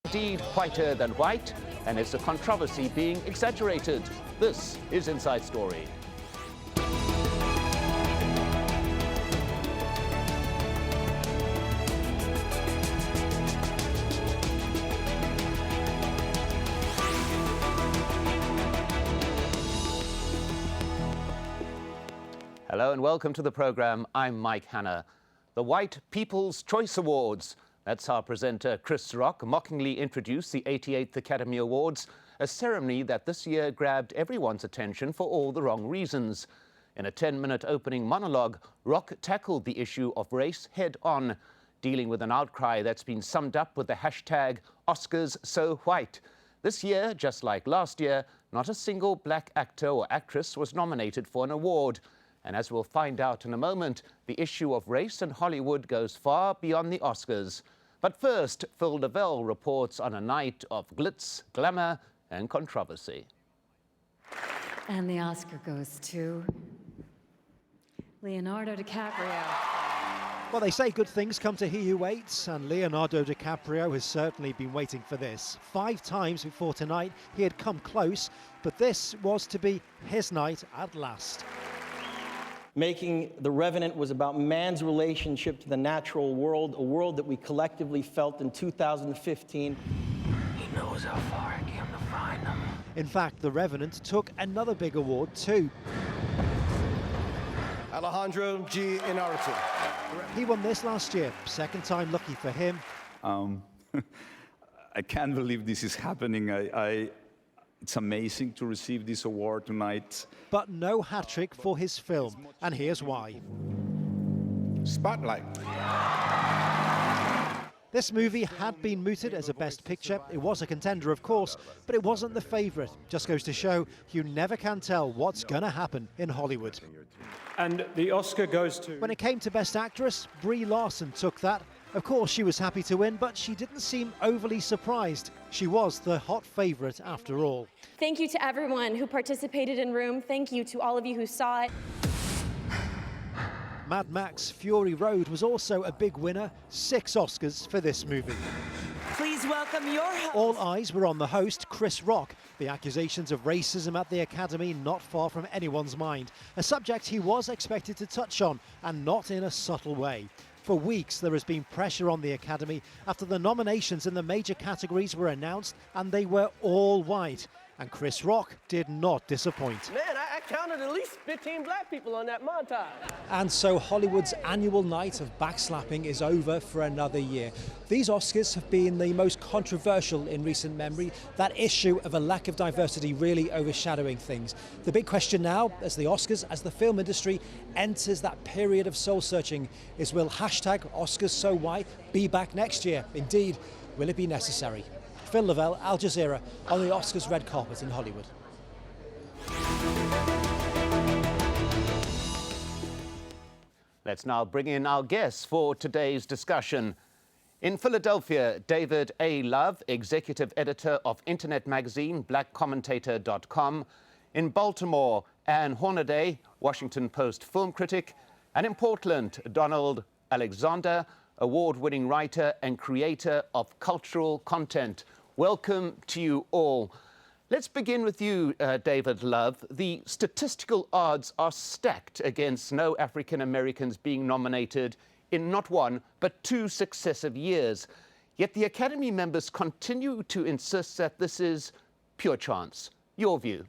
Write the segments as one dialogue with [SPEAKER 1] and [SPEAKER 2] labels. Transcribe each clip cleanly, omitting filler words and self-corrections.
[SPEAKER 1] indeed whiter than white, and is the controversy being exaggerated? This is Inside Story. Hello and welcome to the program. I'm Mike Hanna. The White People's Choice Awards. That's how presenter Chris Rock mockingly introduced the 88th Academy Awards, a ceremony that this year grabbed everyone's attention for all the wrong reasons. In a 10-minute opening monologue, Rock tackled the issue of race head-on, dealing with an outcry that's been summed up with the hashtag #OscarsSoWhite. This year, just like last year, not a single black actor or actress was nominated for an award. And as we'll find out in a moment, the issue of race in Hollywood goes far beyond the Oscars. But first, Phil Lavelle reports on a night of glitz, glamour, and controversy.
[SPEAKER 2] And the Oscar goes to Leonardo DiCaprio.
[SPEAKER 3] Well, they say good things come to he who waits, and Leonardo DiCaprio has certainly been waiting for this. 5 times before tonight, he had come close, but this was to be his night at last.
[SPEAKER 4] Making The Revenant was about man's relationship to the natural world, a world that we collectively felt in 2015.
[SPEAKER 5] He knows how far I came to find him.
[SPEAKER 3] In fact, The Revenant took another big award too.
[SPEAKER 6] Alejandro G. Inarritu.
[SPEAKER 3] He won this last year, second time lucky for him.
[SPEAKER 7] I can't believe this is happening. It's amazing to receive this award tonight.
[SPEAKER 3] But no hat-trick for his film, and here's why.
[SPEAKER 6] Spotlight.
[SPEAKER 3] This movie had been mooted as a Best Picture. It was a contender, of course, but it wasn't the favourite. Just goes to show you never can tell what's going to happen in Hollywood.
[SPEAKER 8] And the Oscar goes to...
[SPEAKER 3] When it came to Best Actress, Brie Larson took that. Of course, she was happy to win, but she didn't seem overly surprised. She was the hot favourite after all.
[SPEAKER 9] Thank you to everyone who participated in Room. Thank you to all of you who saw it.
[SPEAKER 3] Mad Max Fury Road was also a big winner. 6 Oscars for this movie.
[SPEAKER 10] Please welcome your host.
[SPEAKER 3] All eyes were on the host, Chris Rock. The accusations of racism at the Academy not far from anyone's mind. A subject he was expected to touch on, and not in a subtle way. For weeks, there has been pressure on the Academy after the nominations in the major categories were announced, and they were all white. And Chris Rock did not disappoint.
[SPEAKER 11] Man, I counted at least 15 black people on that montage.
[SPEAKER 12] And so Hollywood's annual night of backslapping is over for another year. These Oscars have been the most controversial in recent memory, that issue of a lack of diversity really overshadowing things. The big question now, as the Oscars, as the film industry enters that period of soul-searching, is will #OscarsSoWhite be back next year? Indeed, will it be necessary? Phil Lavelle, Al Jazeera, on the Oscars red carpet in Hollywood.
[SPEAKER 1] Let's now bring in our guests for today's discussion. In Philadelphia, David A. Love, executive editor of internet magazine blackcommentator.com. In Baltimore, Anne Hornaday, Washington Post film critic. And in Portland, Donald Alexander, award-winning writer and creator of cultural content. Welcome to you all. Let's begin with you, David Love. The statistical odds are stacked against no African Americans being nominated in not one, but 2 successive years. Yet the Academy members continue to insist that this is pure chance. Your view?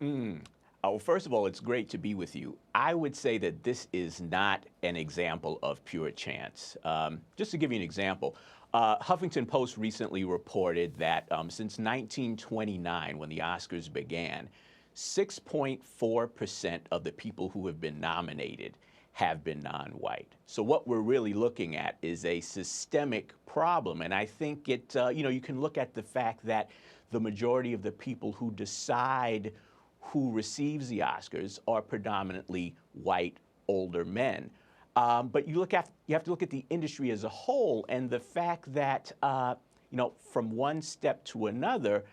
[SPEAKER 13] Well, first of all, it's great to be with you. I would say that this is not an example of pure chance. Just to give you an example, Huffington Post recently reported that since 1929, when the Oscars began, 6.4% of the people who have been nominated have been non-white. So what we're really looking at is a systemic problem. And I think it, you can look at the fact that the majority of the people who decide who receives the Oscars are predominantly white, older men. But you have to look at the industry as a whole, and the fact that, from one step to another,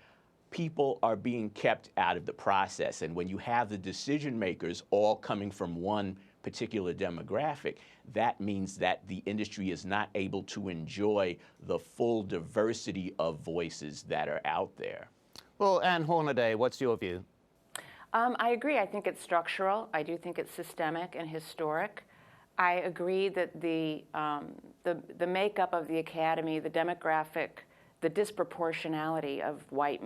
[SPEAKER 13] people are being kept out of the process. And when you have the decision makers all coming from one particular demographic, that means that the industry is not able to enjoy the full diversity of voices that are out there.
[SPEAKER 1] Well, Anne Hornaday, what's your view?
[SPEAKER 14] I agree. I think it's structural. I do think it's systemic and historic. I agree that the makeup of the academy, the demographic, the disproportionality of white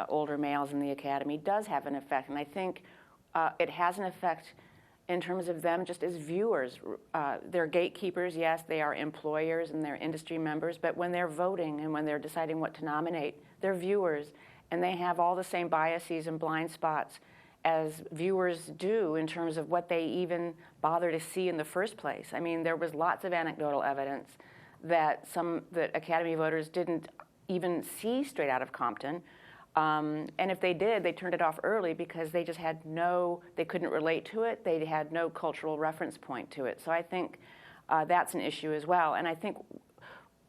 [SPEAKER 14] older males in the academy does have an effect. And I think it has an effect in terms of them just as viewers. They're gatekeepers, yes, they are employers and they're industry members, but when they're voting and when they're deciding what to nominate, they're viewers, and they have all the same biases and blind spots as viewers do in terms of what they even bother to see in the first place. I mean, there was lots of anecdotal evidence that Academy voters didn't even see Straight Outta Compton. And if they did, they turned it off early because they just had they couldn't relate to it. They had no cultural reference point to it. So I think that's an issue as well. And I think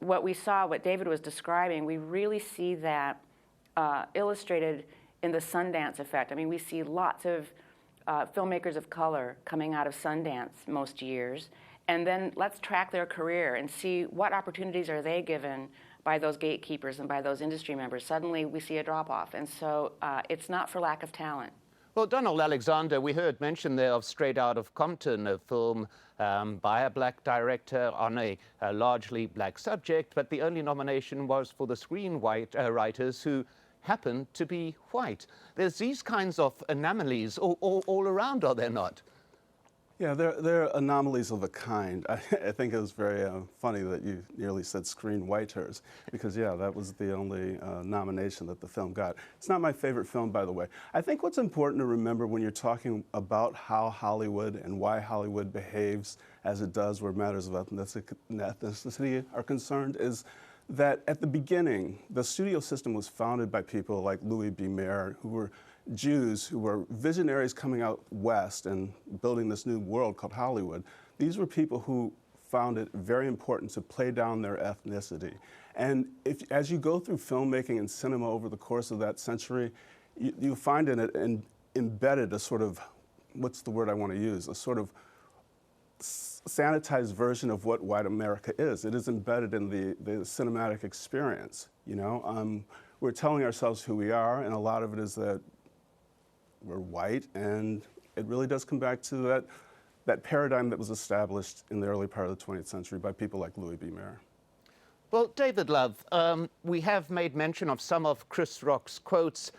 [SPEAKER 14] what we saw, what David was describing, we really see that illustrated in the Sundance effect. I mean, we see lots of filmmakers of color coming out of Sundance most years. And then let's track their career and see what opportunities are they given by those gatekeepers and by those industry members. Suddenly we see a drop-off. And so it's not for lack of talent.
[SPEAKER 1] Well, Donald Alexander, we heard mention there of Straight Outta Compton, a film by a black director on a largely black subject, but the only nomination was for the screenwriters who happen to be white. There's these kinds of anomalies all around, are there not?
[SPEAKER 15] Yeah, they're anomalies of a kind. I think it was very funny that you nearly said screenwriters, because yeah, that was the only nomination that the film got. It's not my favorite film, by the way. I think what's important to remember when you're talking about how Hollywood and why Hollywood behaves as it does where matters of ethnicity are concerned is that at the beginning, the studio system was founded by people like Louis B. Mayer, who were Jews, who were visionaries coming out west and building this new world called Hollywood. These were people who found it very important to play down their ethnicity. And as you go through filmmaking and cinema over the course of that century, you find in it embedded a sort of, what's the word I want to use, a sort of sanitized version of what white America is. It is embedded in the cinematic experience, you know? We're telling ourselves who we are, and a lot of it is that we're white, and it really does come back to that paradigm that was established in the early part of the 20th century by people like Louis B. Mayer.
[SPEAKER 1] Well, David Love, we have made mention of some of Chris Rock's quotes.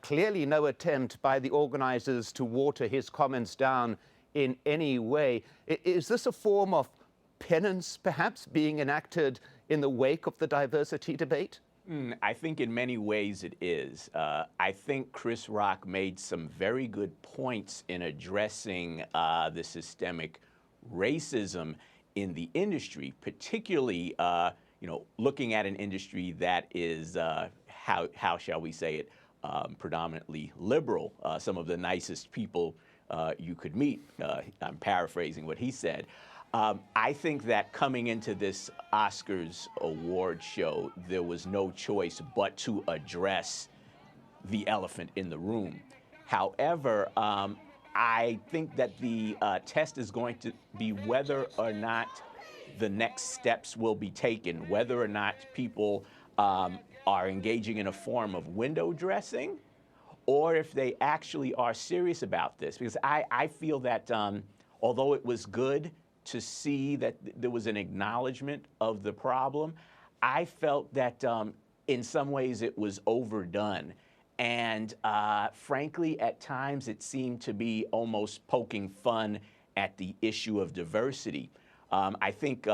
[SPEAKER 1] Clearly no attempt by the organizers to water his comments down in any way. Is this a form of penance, perhaps, being enacted in the wake of the diversity debate?
[SPEAKER 13] I think in many ways it is. I think Chris Rock made some very good points in addressing the systemic racism in the industry, particularly looking at an industry that is, how shall we say it, predominantly liberal. Some of the nicest people you could meet. I'm paraphrasing what he said. I think that coming into this Oscars award show, there was no choice but to address the elephant in the room. However, I think that the test is going to be whether or not the next steps will be taken, whether or not people are engaging in a form of window dressing, or if they actually are serious about this. Because I feel that although it was good to see that there was an acknowledgement of the problem, I felt that in some ways it was overdone. And frankly, at times it seemed to be almost poking fun at the issue of diversity. I think,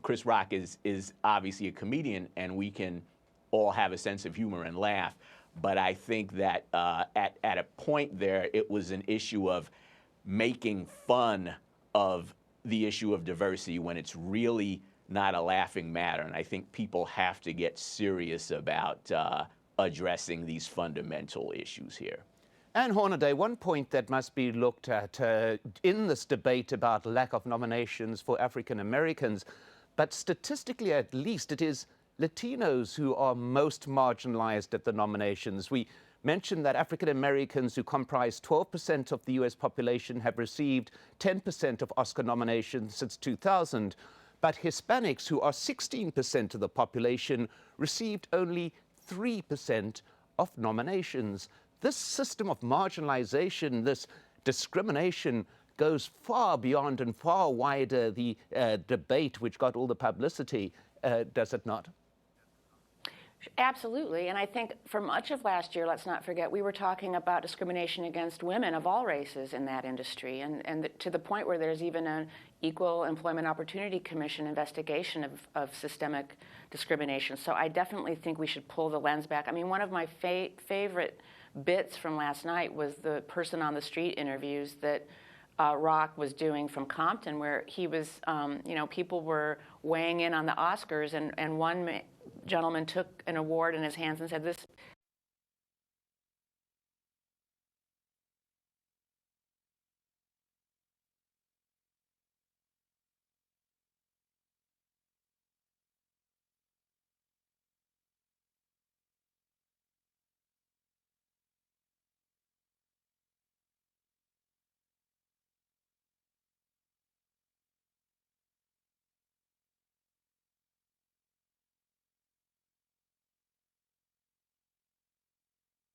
[SPEAKER 13] Chris Rock is obviously a comedian, and we can all have a sense of humor and laugh. But I think that at a point there, it was an issue of making fun of the issue of diversity when it's really not a laughing matter. And I think people have to get serious about addressing these fundamental issues here.
[SPEAKER 1] Anne Hornaday, one point that must be looked at in this debate about lack of nominations for African Americans, but statistically at least, it is Latinos who are most marginalized at the nominations. We mentioned that African Americans, who comprise 12% of the US population, have received 10% of Oscar nominations since 2000. But Hispanics, who are 16% of the population, received only 3% of nominations. This system of marginalization, this discrimination, goes far beyond and far wider the debate which got all the publicity, does it not?
[SPEAKER 14] Absolutely, and I think for much of last year, let's not forget, we were talking about discrimination against women of all races in that industry, and to the point where there's even an Equal Employment Opportunity Commission investigation of systemic discrimination. So I definitely think we should pull the lens back. I mean, one of my favorite bits from last night was the person on the street interviews that Rock was doing from Compton, where he was, people were weighing in on the Oscars, and one gentleman took an award in his hands and said, "This."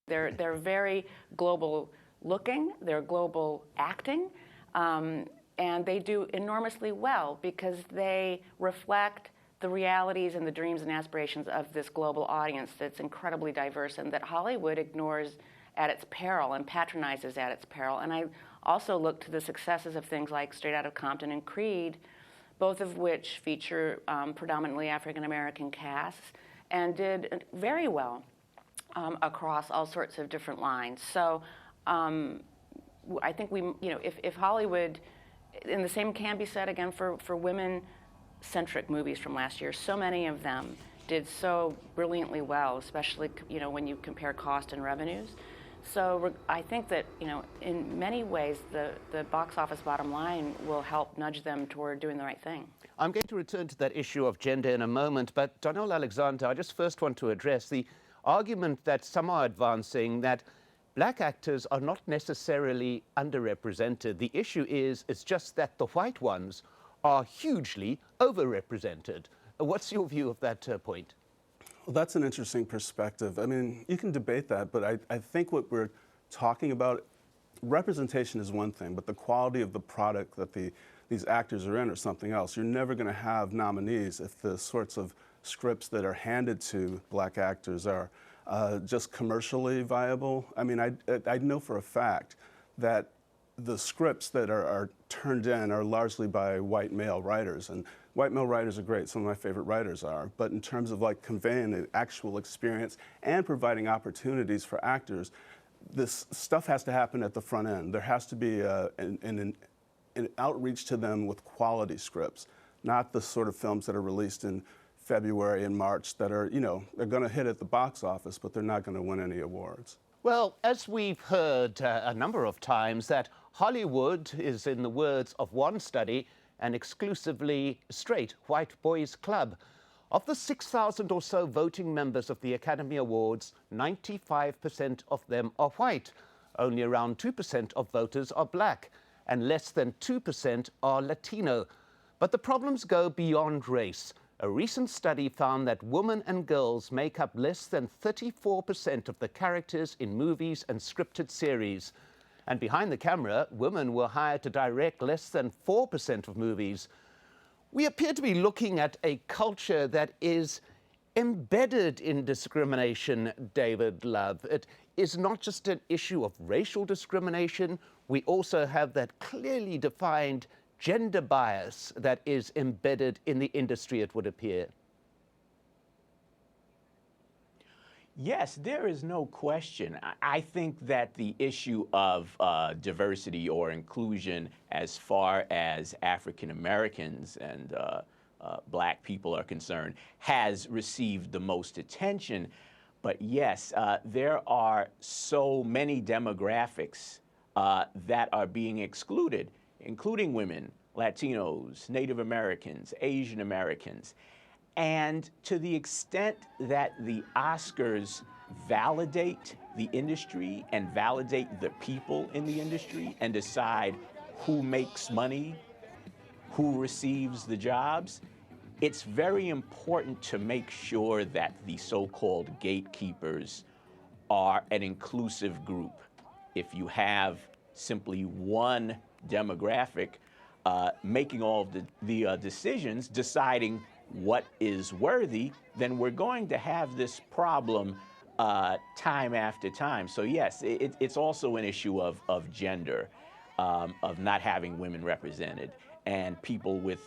[SPEAKER 14] They're very global looking, they're global acting, and they do enormously well because they reflect the realities and the dreams and aspirations of this global audience that's incredibly diverse and that Hollywood ignores at its peril and patronizes at its peril. And I also look to the successes of things like Straight Outta Compton and Creed, both of which feature predominantly African American casts and did very well across all sorts of different lines. So I think if Hollywood, and the same can be said again for women-centric movies from last year, so many of them did so brilliantly well, especially when you compare cost and revenues. So I think that in many ways the box office bottom line will help nudge them toward doing the right thing.
[SPEAKER 1] I'm going to return to that issue of gender in a moment, but Donald Alexander, I just first want to address the argument that some are advancing that black actors are not necessarily underrepresented. The issue is, it's just that the white ones are hugely overrepresented. What's your view of that point?
[SPEAKER 15] Well, that's an interesting perspective. I mean, you can debate that, but I think what we're talking about, representation is one thing, but the quality of the product that these actors are in or something else. You're never going to have nominees if the sorts of scripts that are handed to black actors are just commercially viable. I mean, I know for a fact that the scripts that are turned in are largely by white male writers, and white male writers are great. Some of my favorite writers are. But in terms of like conveying the actual experience and providing opportunities for actors, this stuff has to happen at the front end. There has to be an outreach to them with quality scripts, not the sort of films that are released in February and March that are, they're going to hit at the box office, but they're not going to win any awards.
[SPEAKER 1] Well, as we've heard a number of times, that Hollywood is, in the words of one study, an exclusively straight white boys' club. Of the 6,000 or so voting members of the Academy Awards, 95% of them are white. Only around 2% of voters are black, and less than 2% are Latino. But the problems go beyond race. A recent study found that women and girls make up less than 34% of the characters in movies and scripted series. And behind the camera, women were hired to direct less than 4% of movies. We appear to be looking at a culture that is embedded in discrimination, David Love. It is not just an issue of racial discrimination. We also have that clearly defined gender bias that is embedded in the industry, it would appear.
[SPEAKER 13] Yes, there is no question. I think that the issue of diversity or inclusion as far as African Americans and black people are concerned has received the most attention. But yes, there are so many demographics that are being excluded, including women, Latinos, Native Americans, Asian Americans. And to the extent that the Oscars validate the industry and validate the people in the industry and decide who makes money, who receives the jobs, it's very important to make sure that the so-called gatekeepers are an inclusive group. If you have simply one demographic making all of the decisions, deciding what is worthy, then we're going to have this problem time after time. So yes, it's also an issue of gender, of not having women represented, and people with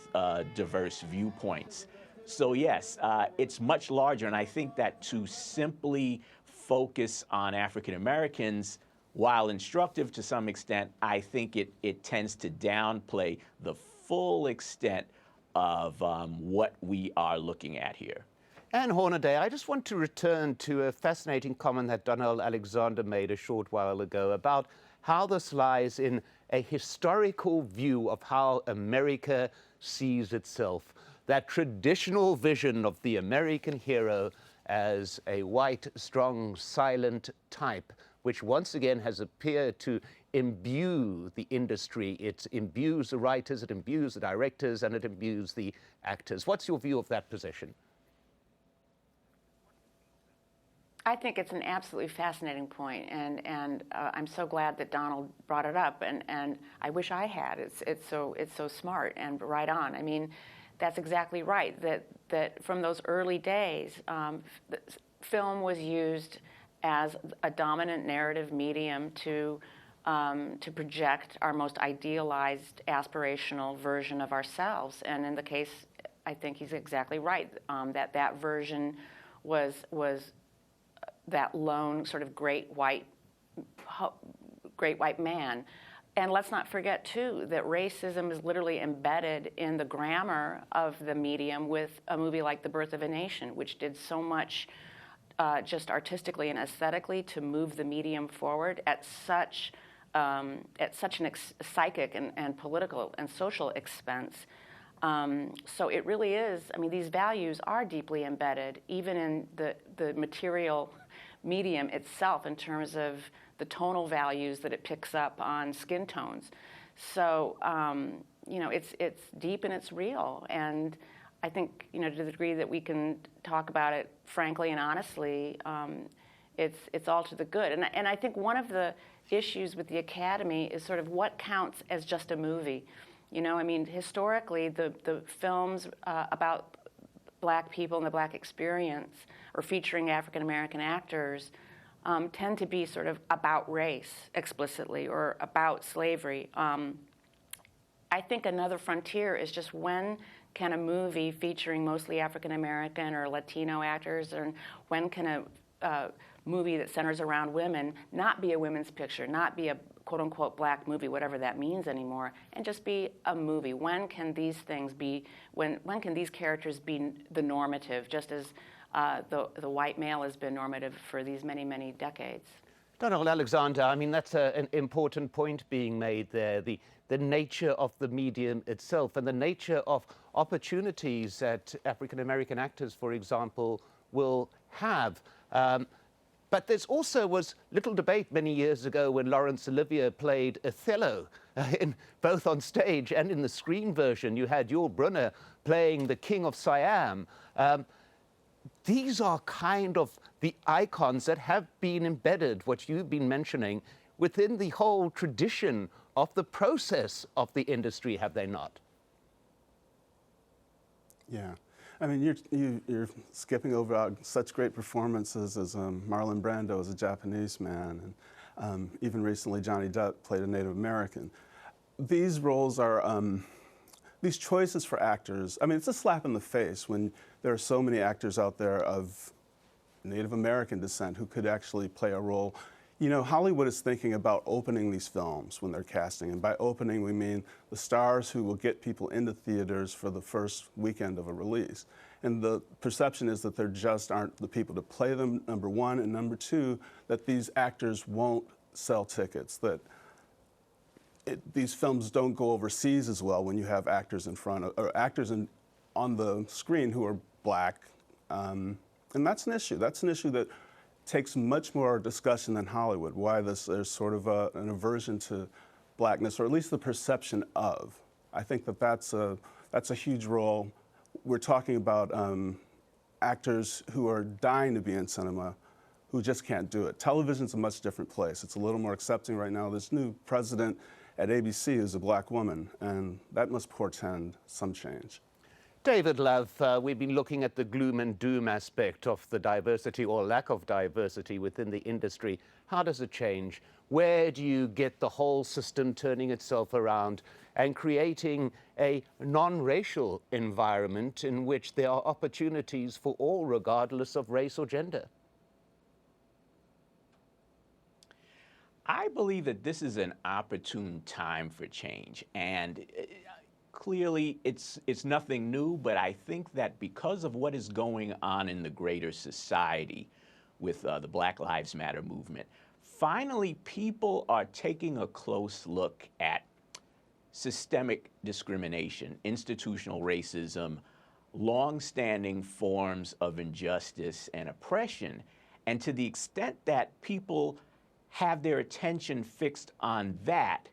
[SPEAKER 13] diverse viewpoints. So yes, it's much larger, and I think that to simply focus on African Americans, while instructive to some extent, I think it tends to downplay the full extent of what we are looking at here.
[SPEAKER 1] Anne Hornaday, I just want to return to a fascinating comment that Donald Alexander made a short while ago about how this lies in a historical view of how America sees itself. That traditional vision of the American hero as a white, strong, silent type, which once again has appeared to imbue the industry. It imbues the writers, it imbues the directors, and it imbues the actors. What's your view of that position?
[SPEAKER 14] I think it's an absolutely fascinating point, and I'm so glad that Donald brought it up, and I wish I had. It's so smart and right on. I mean, that's exactly right. That from those early days, film was used as a dominant narrative medium to project our most idealized, aspirational version of ourselves. And in the case, I think he's exactly right, that version was that lone sort of great white man. And let's not forget, too, that racism is literally embedded in the grammar of the medium with a movie like The Birth of a Nation, which did so much just artistically and aesthetically to move the medium forward at such an psychic and political and social expense. So it really is, I mean, these values are deeply embedded, even in the material medium itself, in terms of the tonal values that it picks up on skin tones. So, you know, it's deep and it's real. And I think, you know, to the degree that we can talk about it frankly and honestly, it's all to the good. And I think one of the issues with the Academy is sort of what counts as just a movie. You know, I mean, historically, the films about Black people and the Black experience, or featuring African American actors, tend to be sort of about race explicitly, or about slavery. I think another frontier is just when can a movie featuring mostly African American or Latino actors, or when can a movie that centers around women not be a women's picture, not be a quote-unquote Black movie, whatever that means anymore, and just be a movie? When can these things be, when can these characters be the normative, just as the white male has been normative for these many, many decades?
[SPEAKER 1] Donald Alexander, I mean, that's an important point being made there, the nature of the medium itself and the nature of opportunities that African-American actors, for example, will have. But there's also was little debate many years ago when Laurence Olivier played Othello, both on stage and in the screen version. You had Yul Brynner playing the King of Siam. These are kind of the icons that have been embedded, what you've been mentioning, within the whole tradition of the process of the industry, have they not?
[SPEAKER 15] Yeah. I mean, you're skipping over such great performances as Marlon Brando as a Japanese man, and even recently Johnny Depp played a Native American. These roles are, these choices for actors, I mean, it's a slap in the face when there are so many actors out there of Native American descent who could actually play a role. You know, Hollywood is thinking about opening these films when they're casting, and by opening we mean the stars who will get people into theaters for the first weekend of a release. And the perception is that there just aren't the people to play them, number one, and number two, that these actors won't sell tickets, that these films don't go overseas as well when you have actors in front of, or actors on the screen who are black. And that's an issue. That's an issue that takes much more discussion than Hollywood, why there's sort of an aversion to blackness, or at least the perception of. I think that's a huge role. We're talking about actors who are dying to be in cinema who just can't do it. Television's a much different place. It's a little more accepting right now. This new president at ABC is a black woman, and that must portend some change.
[SPEAKER 1] David Love, we've been looking at the gloom and doom aspect of the diversity or lack of diversity within the industry. How does it change? Where do you get the whole system turning itself around and creating a non-racial environment in which there are opportunities for all, regardless of race or gender?
[SPEAKER 13] I believe that this is an opportune time for change, and clearly it's nothing new, but I think that because of what is going on in the greater society with the Black Lives Matter movement, finally people are taking a close look at systemic discrimination, institutional racism, long-standing forms of injustice and oppression, and to the extent that people have their attention fixed on that,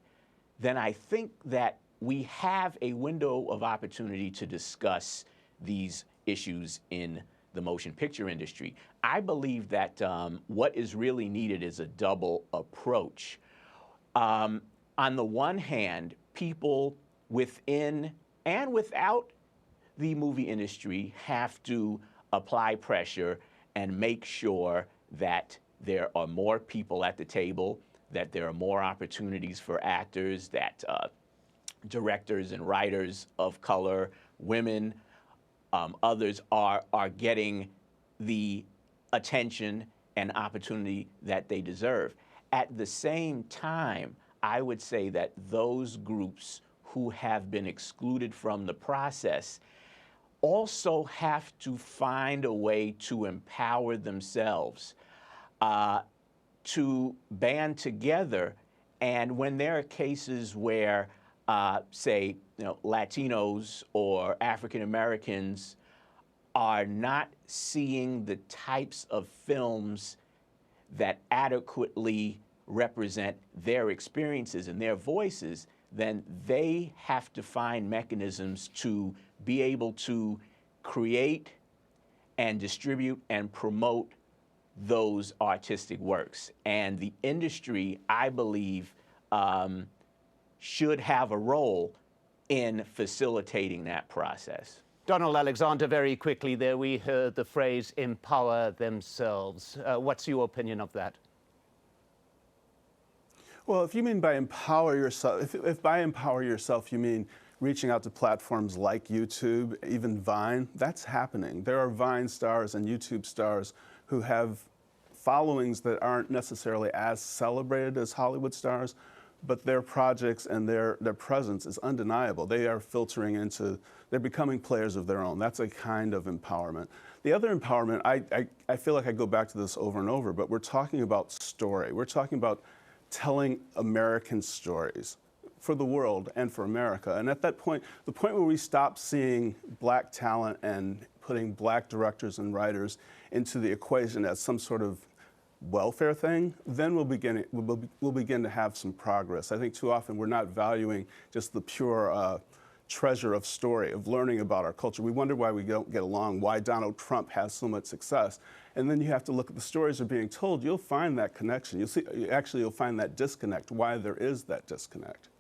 [SPEAKER 13] then I think that we have a window of opportunity to discuss these issues in the motion picture industry. I believe that what is really needed is a double approach. On the one hand, people within and without the movie industry have to apply pressure and make sure that there are more people at the table, that there are more opportunities for actors, that directors and writers of color, women, others are getting the attention and opportunity that they deserve. At the same time, I would say that those groups who have been excluded from the process also have to find a way to empower themselves, to band together. And when there are cases where, say, Latinos or African Americans are not seeing the types of films that adequately represent their experiences and their voices, then they have to find mechanisms to be able to create and distribute and promote those artistic works. And the industry, I believe, should have a role in facilitating that process.
[SPEAKER 1] Donald Alexander, very quickly there, we heard the phrase empower themselves. What's your opinion of that?
[SPEAKER 15] Well, if you mean by empower yourself, if by empower yourself you mean reaching out to platforms like YouTube, even Vine, that's happening. There are Vine stars and YouTube stars who have followings that aren't necessarily as celebrated as Hollywood stars, but their projects and their presence is undeniable. They are filtering into, they're becoming players of their own. That's a kind of empowerment. The other empowerment, I feel like I go back to this over and over, but we're talking about story. We're talking about telling American stories for the world and for America. And at that point, the point where we stop seeing black talent and putting black directors and writers into the equation as some sort of welfare thing, then we'll begin to have some progress. I think too often we're not valuing just the pure treasure of story, of learning about our culture. We wonder why we don't get along, why Donald Trump has so much success. And then you have to look at the stories that are being told. You'll find that connection. You'll find that disconnect, why there is that disconnect.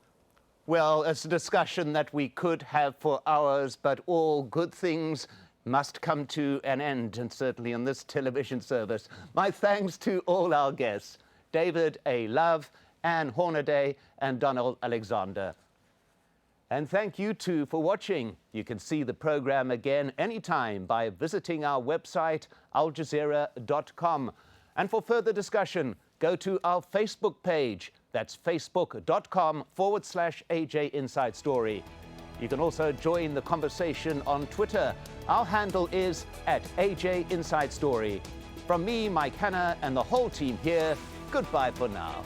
[SPEAKER 1] Well, it's a discussion that we could have for hours, but all good things must come to an end, and certainly in this television service. My thanks to all our guests, David A. Love, Anne Hornaday, and Donald Alexander. And thank you too for watching. You can see the program again anytime by visiting our website, aljazeera.com. And for further discussion, go to our Facebook page. That's facebook.com/AJ Inside Story. You can also join the conversation on Twitter. Our handle is @AJ Inside Story. From me, Mike Hanna, and the whole team here, goodbye for now.